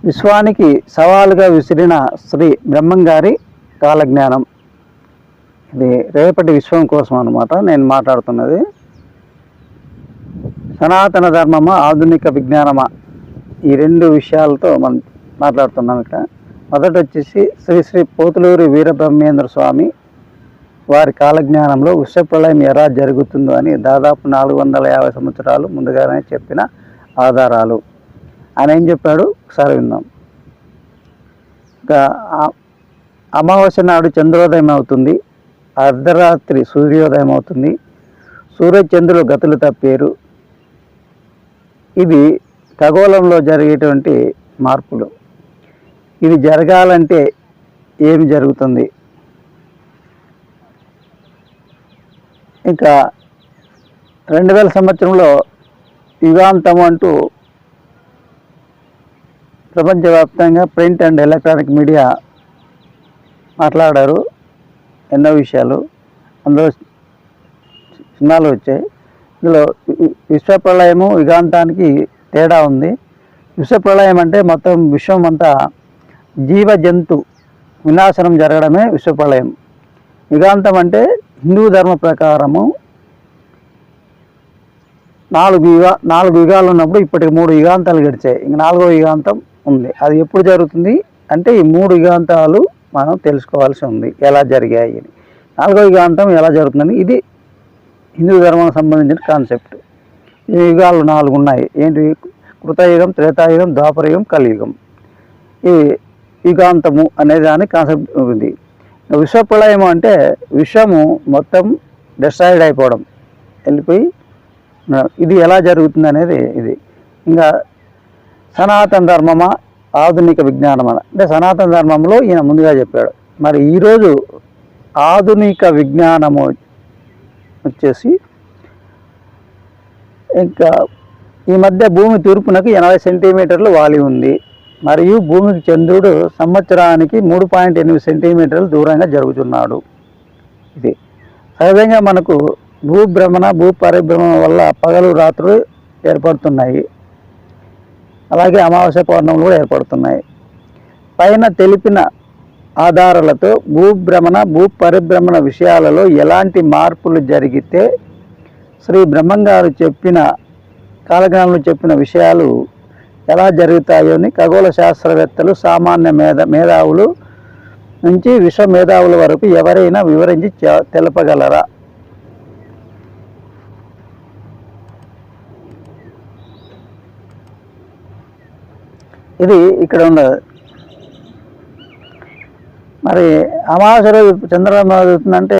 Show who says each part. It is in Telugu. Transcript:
Speaker 1: విశ్వానికి సవాలుగా విసిరిన శ్రీ బ్రహ్మంగారి కాలజ్ఞానం. ఇది రేపటి విశ్వం కోసం అన్నమాట నేను మాట్లాడుతున్నది. సనాతన ధర్మమా, ఆధునిక విజ్ఞానమా, ఈ రెండు విషయాలతో మనం మాట్లాడుతున్నాం. ఇక్కడ మొదట వచ్చేసి శ్రీ శ్రీ పోతులూరి వీరబ్రహ్మేంద్ర స్వామి వారి కాలజ్ఞానంలో విశ్వప్రళయం ఎలా జరుగుతుందో అని దాదాపు 450 సంవత్సరాలు ముందుగానే చెప్పిన ఆధారాలు. ఆయన ఏం చెప్పాడు ఒకసారి విందాం. అమావాస్య నాడు చంద్రోదయం అవుతుంది, అర్ధరాత్రి సూర్యోదయం అవుతుంది, సూర్యచంద్రులు గతులు తప్పేరు. ఇది ఖగోళంలో జరిగేటువంటి మార్పులు. ఇది జరగాలంటే ఏమి జరుగుతుంది? ఇంకా 2000 సంవత్సరంలో యుగాంతం అంటూ ప్రపంచవ్యాప్తంగా ప్రింట్ అండ్ ఎలక్ట్రానిక్ మీడియా మాట్లాడారు ఎన్నో విషయాలు. అందులో సినిమాలు వచ్చాయి. ఇందులో విశ్వప్రళయము యుగాంతానికి తేడా ఉంది. విశ్వప్రళయం అంటే మొత్తం విశ్వం అంతా జీవ జంతు వినాశనం జరగడమే విశ్వప్రళయం. యుగాంతం అంటే హిందూ ధర్మ ప్రకారము 4 యుగాలు ఉన్నప్పుడు ఇప్పటికి 3 యుగాంతాలు గడిచాయి. ఇంక 4వ యుగాంతం ఉంది. అది ఎప్పుడు జరుగుతుంది అంటే ఈ 3 యుగాంతాలు మనం తెలుసుకోవాల్సి ఉంది ఎలా జరిగాయి అని. 4వ యుగాంతం ఎలా జరుగుతుందని ఇది హిందూ ధర్మానికి సంబంధించిన కాన్సెప్ట్. ఈ యుగాలు 4 ఉన్నాయి. ఏంటి? కృతయుగం, త్రేతాయుగం, ద్వాపరయుగం, కలియుగం. ఈ యుగాంతము అనే దాని కాన్సెప్ట్ ఉంది. విశ్వప్రళయం అంటే విశ్వము మొత్తం డిస్ట్రాయిడ్ అయిపోవడం, వెళ్ళిపోయి ఇది ఎలా జరుగుతుంది అనేది ఇది. ఇంకా సనాతన ధర్మమా, ఆధునిక విజ్ఞానమా అంటే సనాతన ధర్మంలో ఈయన ముందుగా చెప్పాడు. మరి ఈరోజు ఆధునిక విజ్ఞానము వచ్చేసి ఇంకా ఈ మధ్య భూమి తూర్పునకు 80 సెంటీమీటర్లు వాలి ఉంది, మరియు భూమికి చంద్రుడు సంవత్సరానికి 3.8 సెంటీమీటర్లు దూరంగా జరుగుతున్నాడు. ఇది సహజంగా మనకు భూభ్రమణ, భూపరిభ్రమణ వల్ల పగలు రాత్రులు ఏర్పడుతున్నాయి. అలాగే అమావాస్య పౌర్ణములు కూడా ఏర్పడుతున్నాయి. పైన తెలిపిన ఆధారాలతో భూభ్రమణ, భూపరిభ్రమణ విషయాలలో ఎలాంటి మార్పులు జరిగితే శ్రీ బ్రహ్మంగారు చెప్పిన కాలజ్ఞానంలో చెప్పిన విషయాలు ఎలా జరుగుతాయో అని ఖగోళ శాస్త్రవేత్తలు, సామాన్య మేధావులు నుంచి విశ్వ మేధావుల వరకు ఎవరైనా వివరించి తెలపగలరా? ఇది ఇక్కడ ఉన్నది. మరి అమావాస్య రోజు చంద్రగ్రహణం జరుగుతుందంటే